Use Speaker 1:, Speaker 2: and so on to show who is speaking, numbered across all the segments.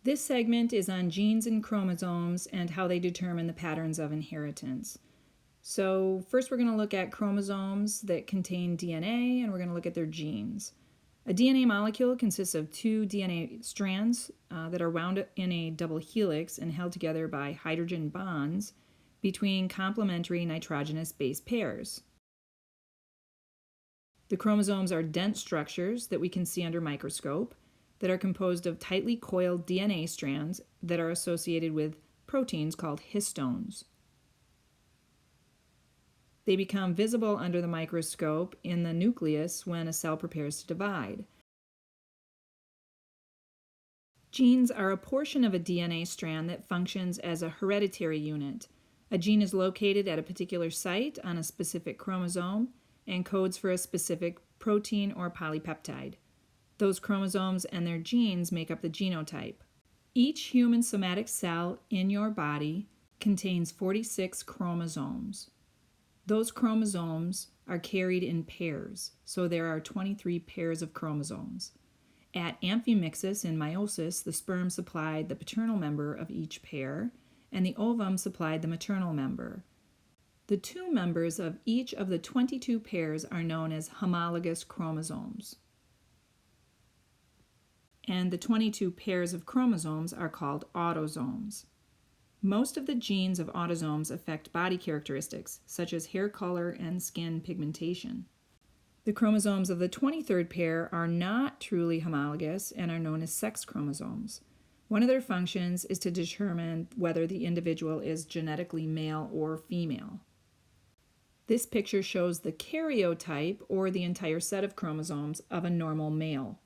Speaker 1: This segment is on genes and chromosomes and how they determine the patterns of inheritance. So first we're going to look at chromosomes that contain DNA, and we're going to look at their genes. A DNA molecule consists of two DNA strands that are wound in a double helix and held together by hydrogen bonds between complementary nitrogenous base pairs. The chromosomes are dense structures that we can see under microscope that are composed of tightly coiled DNA strands that are associated with proteins called histones. They become visible under the microscope in the nucleus when a cell prepares to divide. Genes are a portion of a DNA strand that functions as a hereditary unit. A gene is located at a particular site on a specific chromosome and codes for a specific protein or polypeptide. Those chromosomes and their genes make up the genotype. Each human somatic cell in your body contains 46 chromosomes. Those chromosomes are carried in pairs, so there are 23 pairs of chromosomes. At amphimixis and meiosis, the sperm supplied the paternal member of each pair, and the ovum supplied the maternal member. The two members of each of the 22 pairs are known as homologous chromosomes. And the 22 pairs of chromosomes are called autosomes. Most of the genes of autosomes affect body characteristics, such as hair color and skin pigmentation. The chromosomes of the 23rd pair are not truly homologous and are known as sex chromosomes. One of their functions is to determine whether the individual is genetically male or female. This picture shows the karyotype, or the entire set of chromosomes, of a normal male.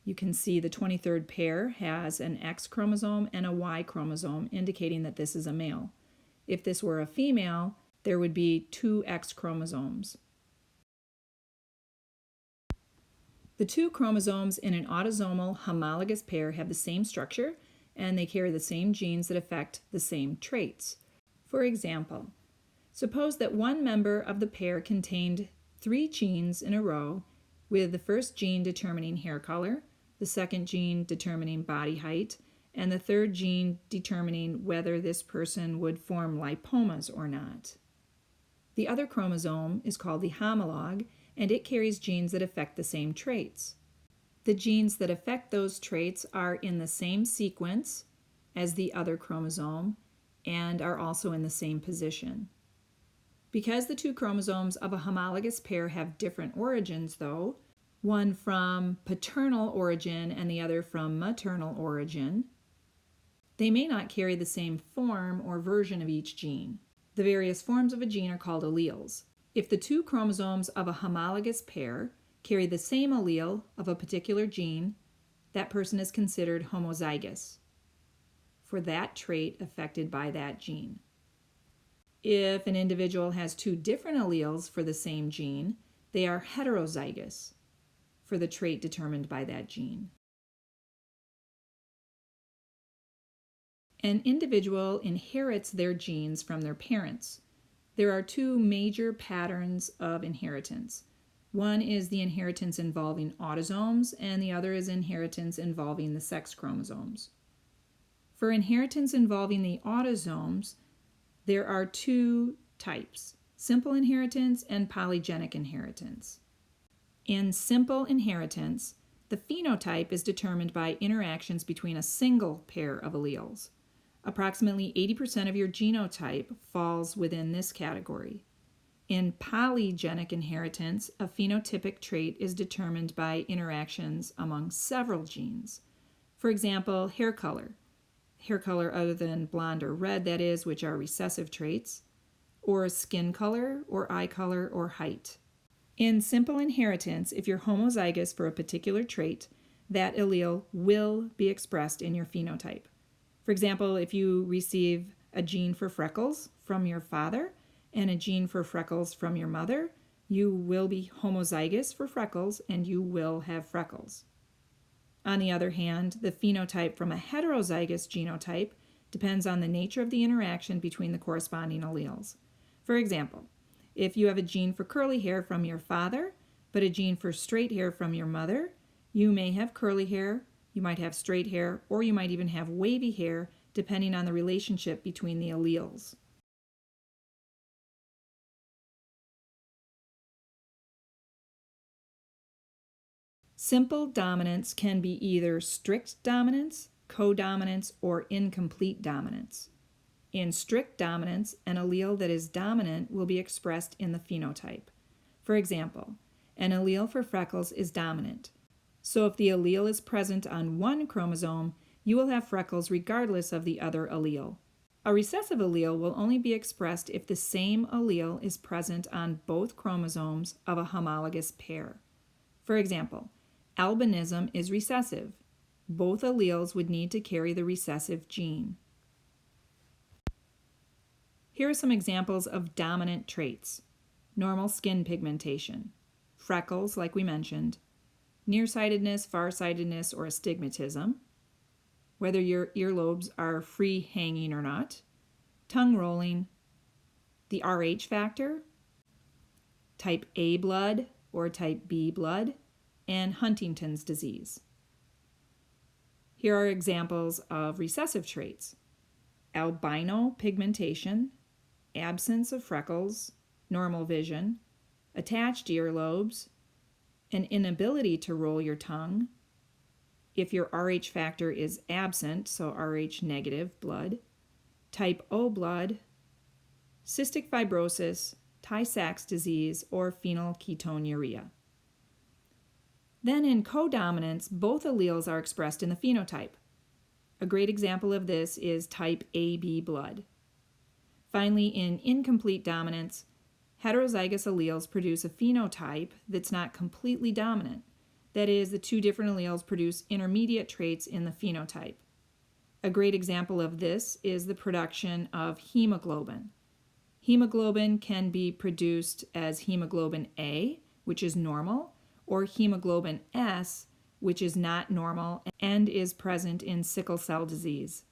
Speaker 1: You can see the 23rd pair has an X chromosome and a Y chromosome, indicating that this is a male. If this were a female, there would be two X chromosomes. The two chromosomes in an autosomal homologous pair have the same structure, and they carry the same genes that affect the same traits. For example, suppose that one member of the pair contained 3 genes in a row, with the first gene determining hair color, the second gene determining body height, and the third gene determining whether this person would form lipomas or not. The other chromosome is called the homologue, and it carries genes that affect the same traits. The genes that affect those traits are in the same sequence as the other chromosome and are also in the same position. Because the two chromosomes of a homologous pair have different origins, though, one from paternal origin and the other from maternal origin, they may not carry the same form or version of each gene. The various forms of a gene are called alleles. If the two chromosomes of a homologous pair carry the same allele of a particular gene, that person is considered homozygous for that trait affected by that gene. If an individual has two different alleles for the same gene, they are heterozygous for the trait determined by that gene. An individual inherits their genes from their parents. There are two major patterns of inheritance. One is the inheritance involving autosomes, and the other is inheritance involving the sex chromosomes. For inheritance involving the autosomes, there are two types: simple inheritance and polygenic inheritance. In simple inheritance, the phenotype is determined by interactions between a single pair of alleles. Approximately 80% of your genotype falls within this category. In polygenic inheritance, a phenotypic trait is determined by interactions among several genes. For example, hair color other than blonde or red, that is, which are recessive traits, or skin color, or eye color, or height. In simple inheritance, if you're homozygous for a particular trait, that allele will be expressed in your phenotype. For example, if you receive a gene for freckles from your father and a gene for freckles from your mother, you will be homozygous for freckles and you will have freckles. On the other hand, the phenotype from a heterozygous genotype depends on the nature of the interaction between the corresponding alleles. For example, if you have a gene for curly hair from your father, but a gene for straight hair from your mother, you may have curly hair, You might have straight hair, or you might even have wavy hair, depending on the relationship between the alleles. Simple dominance can be either strict dominance, codominance, or incomplete dominance. In strict dominance, an allele that is dominant will be expressed in the phenotype. For example, an allele for freckles is dominant. So if the allele is present on one chromosome, you will have freckles regardless of the other allele. A recessive allele will only be expressed if the same allele is present on both chromosomes of a homologous pair. For example, albinism is recessive. Both alleles would need to carry the recessive gene. Here are some examples of dominant traits. Normal skin pigmentation, freckles like we mentioned, nearsightedness, farsightedness, or astigmatism, whether your earlobes are free hanging or not, tongue rolling, the Rh factor, type A blood or type B blood, and Huntington's disease. Here are examples of recessive traits: albino pigmentation, absence of freckles, normal vision, attached earlobes, an inability to roll your tongue, if your Rh factor is absent, so Rh negative blood, type O blood, cystic fibrosis, Tay-Sachs disease, or phenylketonuria. Then in codominance, both alleles are expressed in the phenotype. A great example of this is type AB blood. Finally, in incomplete dominance, heterozygous alleles produce a phenotype that's not completely dominant. That is, the two different alleles produce intermediate traits in the phenotype. A great example of this is the production of hemoglobin. Hemoglobin can be produced as hemoglobin A, which is normal, or hemoglobin S, which is not normal and is present in sickle cell disease.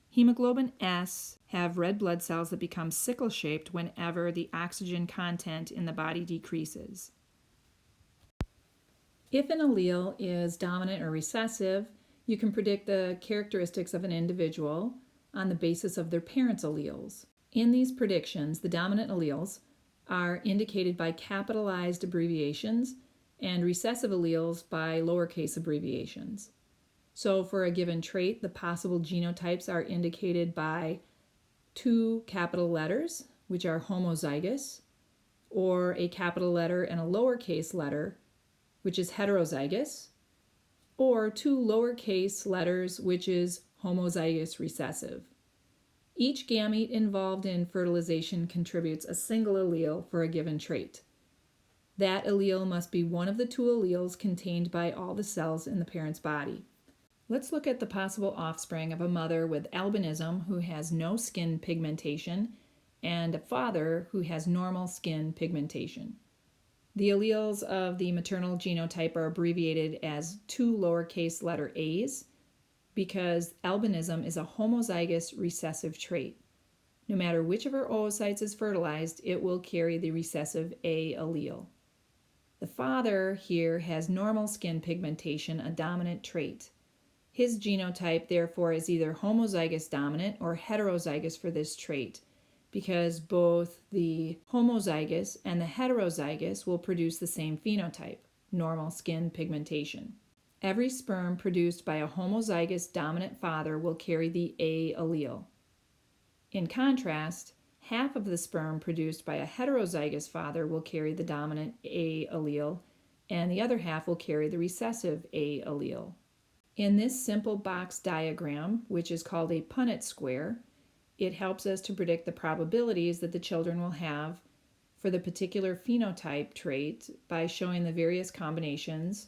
Speaker 1: Hemoglobin S have red blood cells that become sickle-shaped whenever the oxygen content in the body decreases. If an allele is dominant or recessive, you can predict the characteristics of an individual on the basis of their parents' alleles. In these predictions, the dominant alleles are indicated by capitalized abbreviations and recessive alleles by lowercase abbreviations. So for a given trait, the possible genotypes are indicated by 2 capital letters, which are homozygous, or a capital letter and a lowercase letter, which is heterozygous, or 2 lowercase letters, which is homozygous recessive. Each gamete involved in fertilization contributes a single allele for a given trait. That allele must be one of the 2 alleles contained by all the cells in the parent's body. Let's look at the possible offspring of a mother with albinism who has no skin pigmentation and a father who has normal skin pigmentation. The alleles of the maternal genotype are abbreviated as 2 lowercase letter a's because albinism is a homozygous recessive trait. No matter which of her oocytes is fertilized, it will carry the recessive A allele. The father here has normal skin pigmentation, a dominant trait. His genotype, therefore, is either homozygous dominant or heterozygous for this trait, because both the homozygous and the heterozygous will produce the same phenotype, normal skin pigmentation. Every sperm produced by a homozygous dominant father will carry the A allele. In contrast, half of the sperm produced by a heterozygous father will carry the dominant A allele, and the other half will carry the recessive A allele. In this simple box diagram, which is called a Punnett square, it helps us to predict the probabilities that the children will have for the particular phenotype trait by showing the various combinations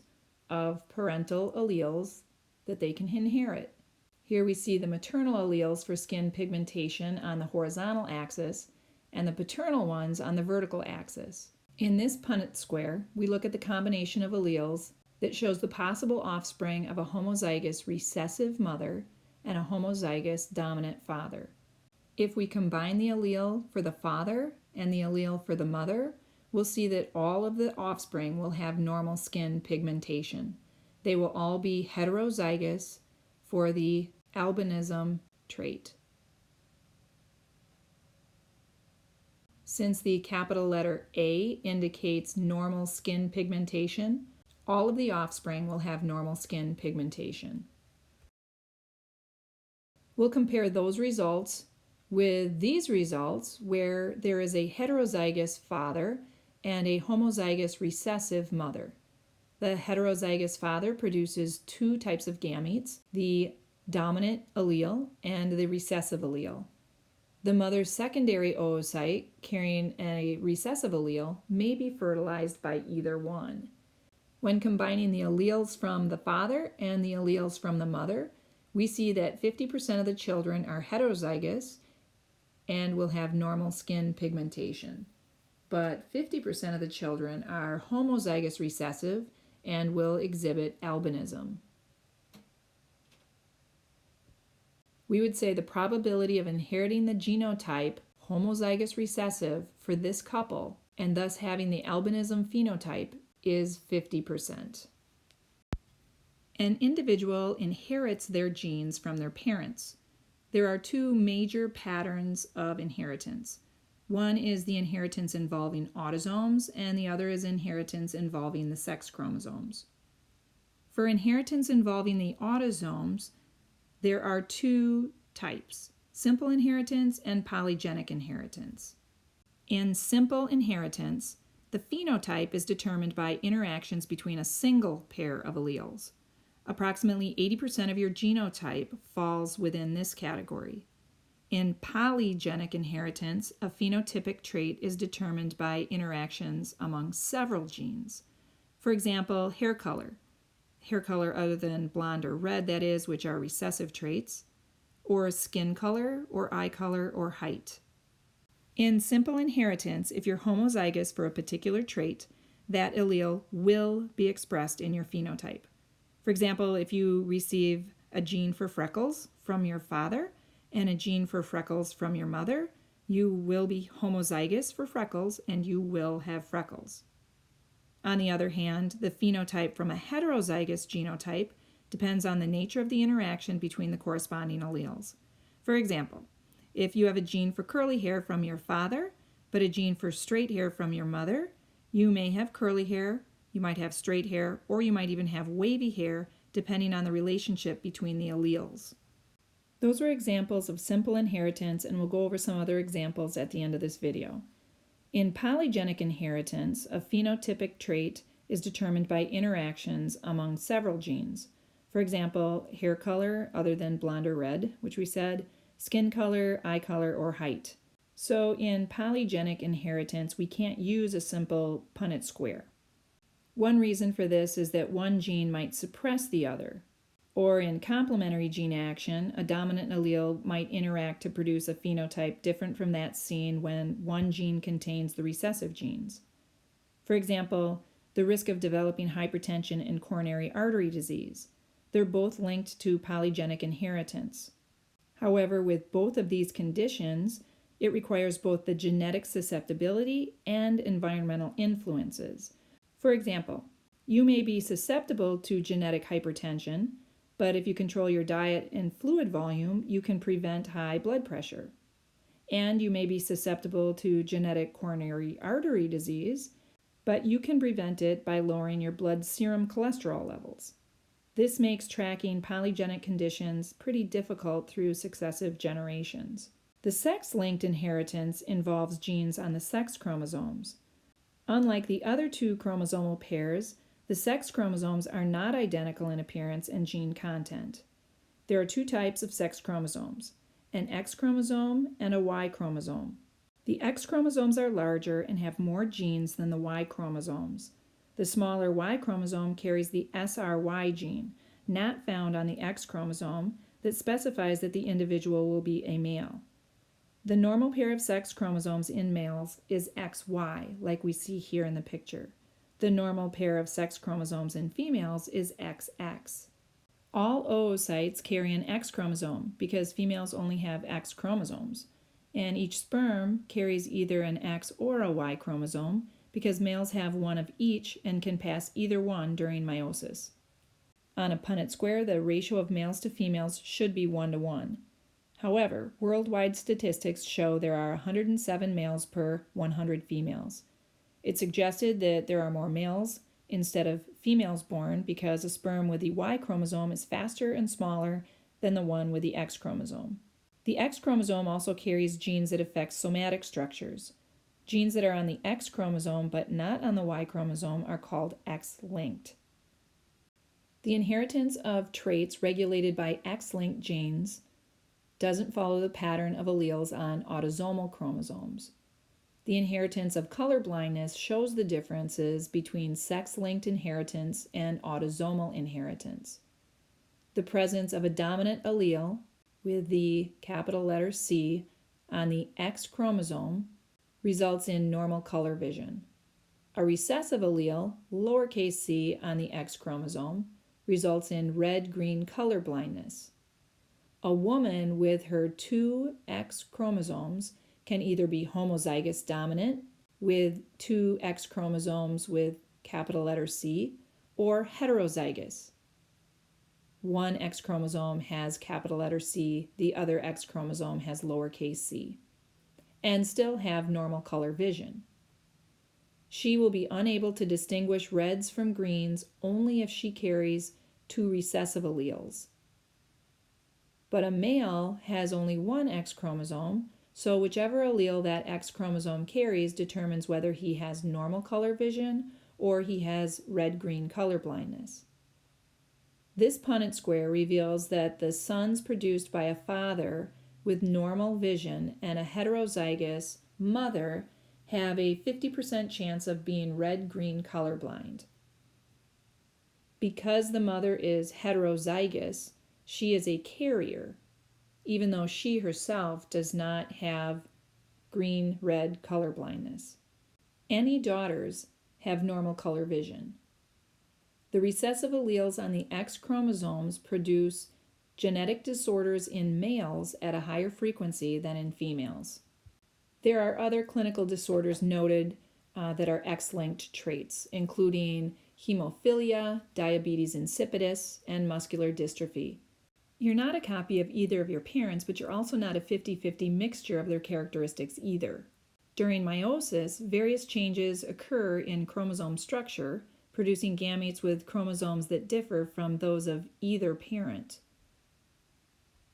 Speaker 1: of parental alleles that they can inherit. Here we see the maternal alleles for skin pigmentation on the horizontal axis and the paternal ones on the vertical axis. In this Punnett square, we look at the combination of alleles that shows the possible offspring of a homozygous recessive mother and a homozygous dominant father. If we combine the allele for the father and the allele for the mother, we'll see that all of the offspring will have normal skin pigmentation. They will all be heterozygous for the albinism trait. Since the capital letter A indicates normal skin pigmentation, all of the offspring will have normal skin pigmentation. We'll compare those results with these results where there is a heterozygous father and a homozygous recessive mother. The heterozygous father produces two types of gametes, the dominant allele and the recessive allele. The mother's secondary oocyte carrying a recessive allele may be fertilized by either one. When combining the alleles from the father and the alleles from the mother, we see that 50% of the children are heterozygous and will have normal skin pigmentation. But 50% of the children are homozygous recessive and will exhibit albinism. We would say the probability of inheriting the genotype homozygous recessive for this couple and thus having the albinism phenotype is 50%. An individual inherits their genes from their parents. There are two major patterns of inheritance. One is the inheritance involving autosomes, and the other is inheritance involving the sex chromosomes. For inheritance involving the autosomes, there are two types, simple inheritance and polygenic inheritance. In simple inheritance, the phenotype is determined by interactions between a single pair of alleles. Approximately 80% of your genotype falls within this category. In polygenic inheritance, a phenotypic trait is determined by interactions among several genes. For example, hair color other than blonde or red, that is, which are recessive traits, or skin color, or eye color, or height. In simple inheritance, if you're homozygous for a particular trait, that allele will be expressed in your phenotype. For example, if you receive a gene for freckles from your father and a gene for freckles from your mother, you will be homozygous for freckles and you will have freckles. On the other hand, the phenotype from a heterozygous genotype depends on the nature of the interaction between the corresponding alleles. For example, if you have a gene for curly hair from your father, but a gene for straight hair from your mother, you may have curly hair, you might have straight hair, or you might even have wavy hair, depending on the relationship between the alleles. Those were examples of simple inheritance, and we'll go over some other examples at the end of this video. In polygenic inheritance, a phenotypic trait is determined by interactions among several genes. For example, hair color other than blonde or red, which we said, skin color, eye color, or height. So in polygenic inheritance, we can't use a simple Punnett square. One reason for this is that one gene might suppress the other. Or in complementary gene action, a dominant allele might interact to produce a phenotype different from that seen when one gene contains the recessive genes. For example, the risk of developing hypertension and coronary artery disease. They're both linked to polygenic inheritance. However, with both of these conditions, it requires both the genetic susceptibility and environmental influences. For example, you may be susceptible to genetic hypertension, but if you control your diet and fluid volume, you can prevent high blood pressure. And you may be susceptible to genetic coronary artery disease, but you can prevent it by lowering your blood serum cholesterol levels. This makes tracking polygenic conditions pretty difficult through successive generations. The sex-linked inheritance involves genes on the sex chromosomes. Unlike the other two chromosomal pairs, the sex chromosomes are not identical in appearance and gene content. There are two types of sex chromosomes, an X chromosome and a Y chromosome. The X chromosomes are larger and have more genes than the Y chromosomes. The smaller Y chromosome carries the SRY gene, not found on the X chromosome, that specifies that the individual will be a male. The normal pair of sex chromosomes in males is XY, like we see here in the picture. The normal pair of sex chromosomes in females is XX. All oocytes carry an X chromosome because females only have X chromosomes, and each sperm carries either an X or a Y chromosome because males have one of each and can pass either one during meiosis. On a Punnett square, the ratio of males to females should be 1:1. However, worldwide statistics show there are 107 males per 100 females. It's suggested that there are more males instead of females born because a sperm with the Y chromosome is faster and smaller than the one with the X chromosome. The X chromosome also carries genes that affect somatic structures. Genes that are on the X chromosome but not on the Y chromosome are called X-linked. The inheritance of traits regulated by X-linked genes doesn't follow the pattern of alleles on autosomal chromosomes. The inheritance of color blindness shows the differences between sex-linked inheritance and autosomal inheritance. The presence of a dominant allele with the capital letter C on the X chromosome results in normal color vision. A recessive allele, lowercase c, on the X chromosome results in red-green color blindness. A woman with her two X chromosomes can either be homozygous dominant with two X chromosomes with capital letter C or heterozygous. One X chromosome has capital letter C, the other X chromosome has lowercase c, and still have normal color vision. She will be unable to distinguish reds from greens only if she carries two recessive alleles. But a male has only one X chromosome, so whichever allele that X chromosome carries determines whether he has normal color vision or he has red-green color blindness. This Punnett square reveals that the sons produced by a father with normal vision and a heterozygous mother have a 50% chance of being red-green colorblind. Because the mother is heterozygous, she is a carrier, even though she herself does not have green-red color blindness. Any daughters have normal color vision. The recessive alleles on the X chromosomes produce genetic disorders in males at a higher frequency than in females. There are other clinical disorders noted that are X-linked traits, including hemophilia, diabetes insipidus, and muscular dystrophy. You're not a copy of either of your parents, but you're also not a 50-50 mixture of their characteristics either. During meiosis, various changes occur in chromosome structure, producing gametes with chromosomes that differ from those of either parent.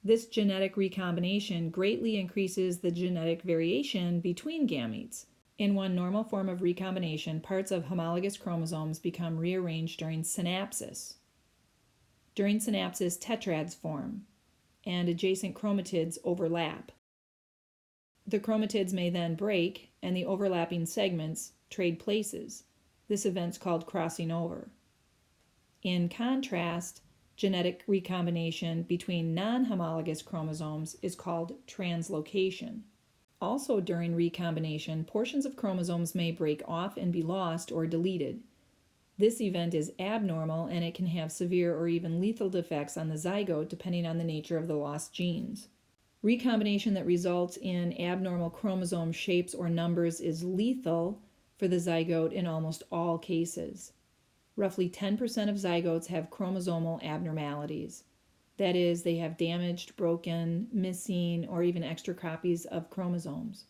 Speaker 1: This genetic recombination greatly increases the genetic variation between gametes. In one normal form of recombination, parts of homologous chromosomes become rearranged during synapsis. During synapsis, tetrads form, and adjacent chromatids overlap. The chromatids may then break, and the overlapping segments trade places. This event's called crossing over. In contrast, genetic recombination between non-homologous chromosomes is called translocation. Also during recombination, portions of chromosomes may break off and be lost or deleted. This event is abnormal and it can have severe or even lethal effects on the zygote depending on the nature of the lost genes. Recombination that results in abnormal chromosome shapes or numbers is lethal for the zygote in almost all cases. Roughly 10% of zygotes have chromosomal abnormalities. That is, they have damaged, broken, missing, or even extra copies of chromosomes.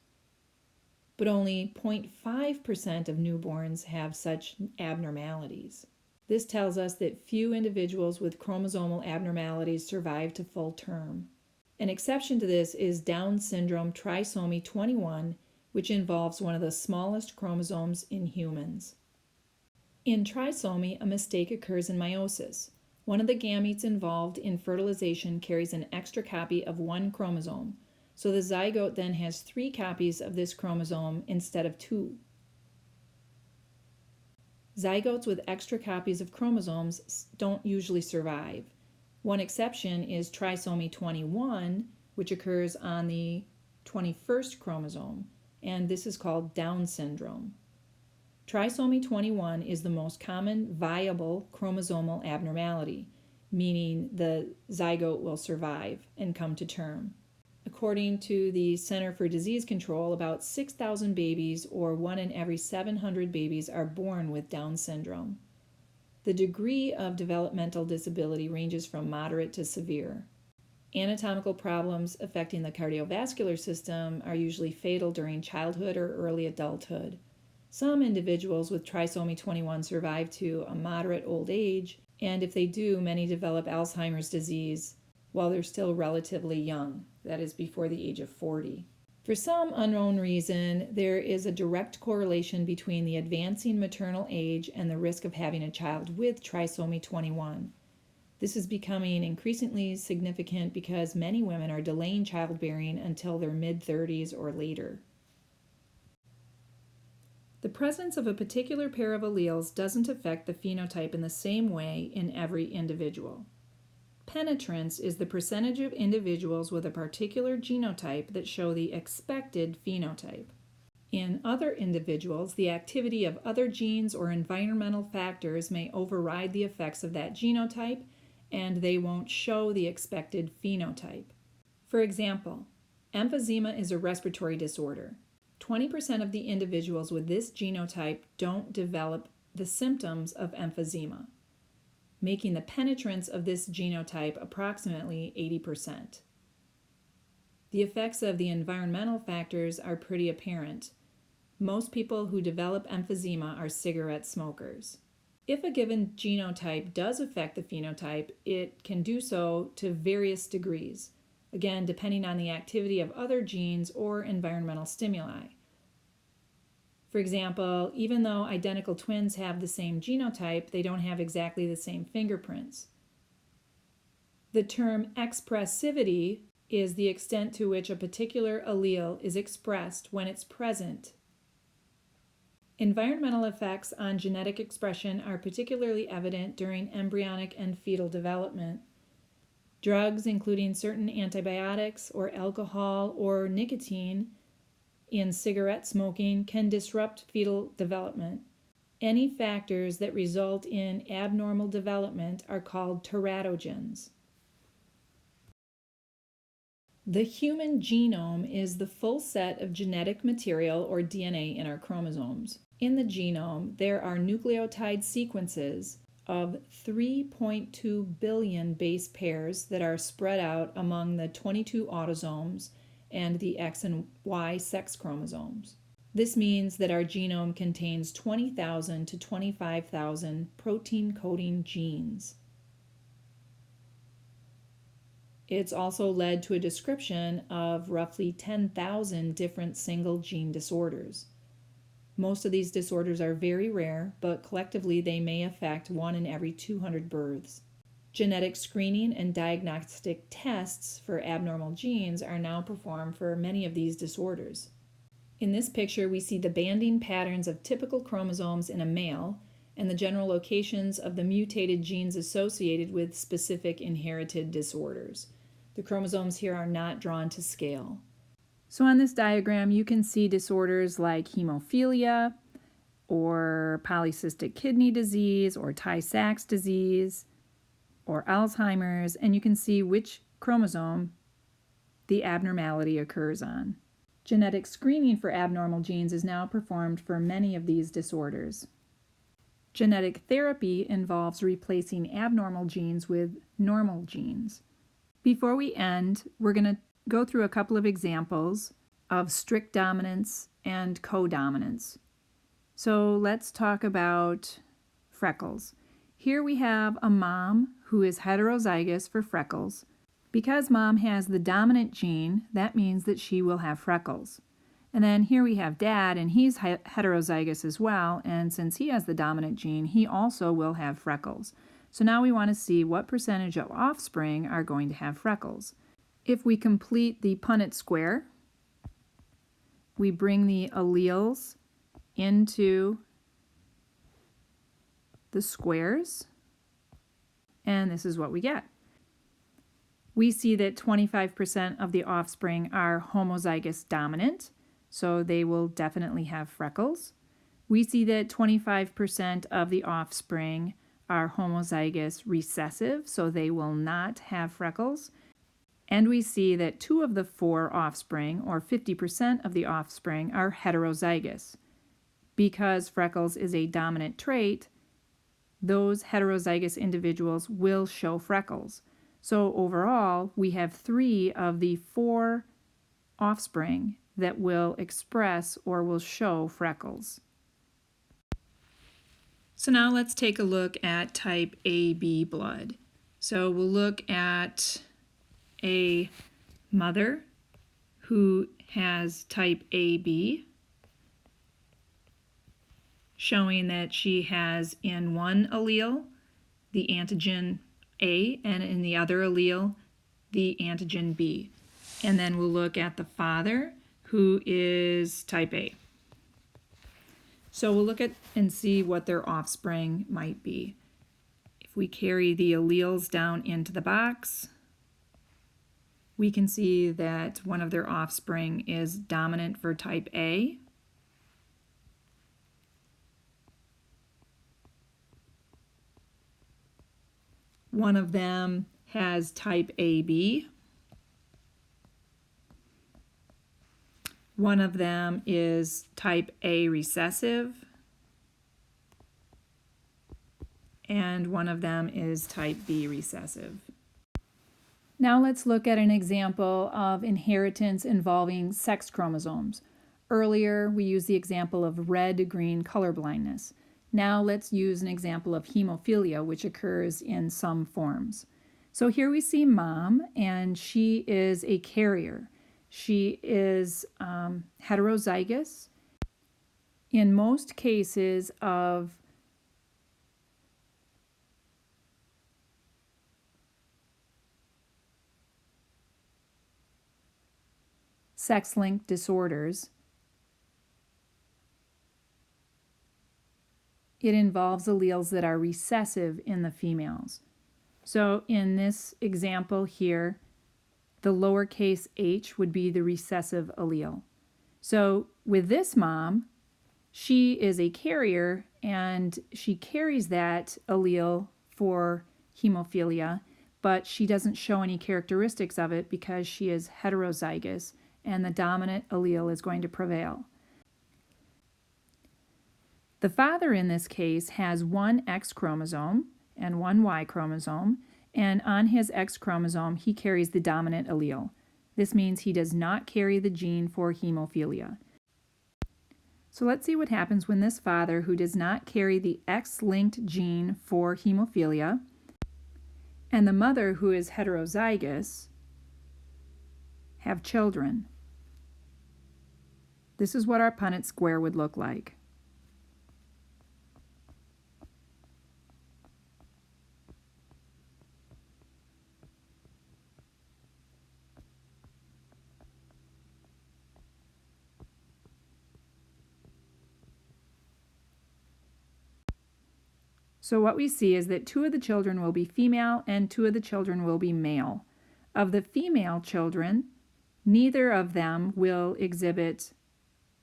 Speaker 1: But only 0.5% of newborns have such abnormalities. This tells us that few individuals with chromosomal abnormalities survive to full term. An exception to this is Down syndrome trisomy 21, which involves one of the smallest chromosomes in humans. In trisomy, a mistake occurs in meiosis. One of the gametes involved in fertilization carries an extra copy of one chromosome, so the zygote then has 3 copies of this chromosome instead of 2. Zygotes with extra copies of chromosomes don't usually survive. One exception is trisomy 21, which occurs on the 21st chromosome, and this is called Down syndrome. Trisomy 21 is the most common viable chromosomal abnormality, meaning the zygote will survive and come to term. According to the Center for Disease Control, about 6,000 babies, or 1 in every 700 babies, are born with Down syndrome. The degree of developmental disability ranges from moderate to severe. Anatomical problems affecting the cardiovascular system are usually fatal during childhood or early adulthood. Some individuals with trisomy 21 survive to a moderate old age, and if they do, many develop Alzheimer's disease while they're still relatively young, that is, before the age of 40. For some unknown reason, there is a direct correlation between the advancing maternal age and the risk of having a child with trisomy 21. This is becoming increasingly significant because many women are delaying childbearing until their mid-30s or later. The presence of a particular pair of alleles doesn't affect the phenotype in the same way in every individual. Penetrance is the percentage of individuals with a particular genotype that show the expected phenotype. In other individuals, the activity of other genes or environmental factors may override the effects of that genotype, and they won't show the expected phenotype. For example, emphysema is a respiratory disorder. 20% of the individuals with this genotype don't develop the symptoms of emphysema, making the penetrance of this genotype approximately 80%. The effects of the environmental factors are pretty apparent. Most people who develop emphysema are cigarette smokers. If a given genotype does affect the phenotype, it can do so to various degrees, again, depending on the activity of other genes or environmental stimuli. For example, even though identical twins have the same genotype, they don't have exactly the same fingerprints. The term expressivity is the extent to which a particular allele is expressed when it's present. Environmental effects on genetic expression are particularly evident during embryonic and fetal development. Drugs, including certain antibiotics or alcohol or nicotine in cigarette smoking, can disrupt fetal development. Any factors that result in abnormal development are called teratogens. The human genome is the full set of genetic material, or DNA, in our chromosomes. In the genome, there are nucleotide sequences of 3.2 billion base pairs that are spread out among the 22 autosomes and the X and Y sex chromosomes. This means that our genome contains 20,000 to 25,000 protein-coding genes. It's also led to a description of roughly 10,000 different single gene disorders. Most of these disorders are very rare, but collectively they may affect 1 in every 200 births. Genetic screening and diagnostic tests for abnormal genes are now performed for many of these disorders. In this picture, we see the banding patterns of typical chromosomes in a male and the general locations of the mutated genes associated with specific inherited disorders. The chromosomes here are not drawn to scale. So on this diagram, you can see disorders like hemophilia, or polycystic kidney disease, or Tay-Sachs disease, or Alzheimer's, and you can see which chromosome the abnormality occurs on. Genetic screening for abnormal genes is now performed for many of these disorders. Genetic therapy involves replacing abnormal genes with normal genes. Before we end, we're going to go through a couple of examples of strict dominance and codominance. So let's talk about freckles. Here we have a mom who is heterozygous for freckles. Because mom has the dominant gene, that means that she will have freckles. And then here we have dad, and he's heterozygous as well, and since he has the dominant gene, he also will have freckles. So now we want to see what percentage of offspring are going to have freckles. If we complete the Punnett square, we bring the alleles into the squares, and this is what we get. We see that 25% of the offspring are homozygous dominant, so they will definitely have freckles. We see that 25% of the offspring are homozygous recessive, so they will not have freckles. And we see that 2 of the 4 offspring, or 50% of the offspring, are heterozygous. Because freckles is a dominant trait, those heterozygous individuals will show freckles. So overall, we have 3 of the 4 offspring that will express or will show freckles. So now let's take a look at type AB blood. So we'll look at a mother who has type AB, showing that she has in one allele the antigen A and in the other allele the antigen B. And then we'll look at the father who is type A. So we'll look at and see what their offspring might be. If we carry the alleles down into the box, we can see that one of their offspring is dominant for type A. One of them has type AB. One of them is type A recessive. And one of them is type B recessive. Now let's look at an example of inheritance involving sex chromosomes. Earlier, we used the example of red-green color blindness. Now let's use an example of hemophilia, which occurs in some forms. So here we see mom, and she is a carrier. She is heterozygous. In most cases of sex-linked disorders, it involves alleles that are recessive in the females. So in this example here, the lowercase h would be the recessive allele. So with this mom, she is a carrier and she carries that allele for hemophilia, but she doesn't show any characteristics of it because she is heterozygous and the dominant allele is going to prevail. The father in this case has one X chromosome and one Y chromosome, and on his X chromosome he carries the dominant allele. This means he does not carry the gene for hemophilia. So let's see what happens when this father, who does not carry the X-linked gene for hemophilia, and the mother, who is heterozygous, have children. This is what our Punnett square would look like. So what we see is that 2 of the children will be female and 2 of the children will be male. Of the female children, neither of them will exhibit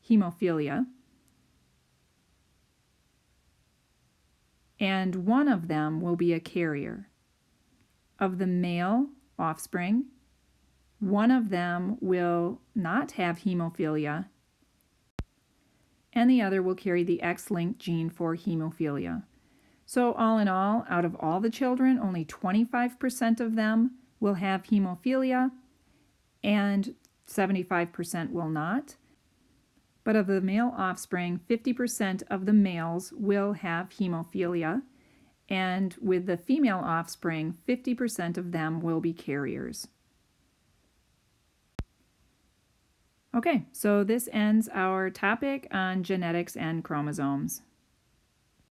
Speaker 1: hemophilia, and one of them will be a carrier. Of the male offspring, one of them will not have hemophilia, and the other will carry the X-linked gene for hemophilia. So all in all, out of all the children, only 25% of them will have hemophilia and 75% will not. But of the male offspring, 50% of the males will have hemophilia, and with the female offspring, 50% of them will be carriers. Okay, so this ends our topic on genetics and chromosomes.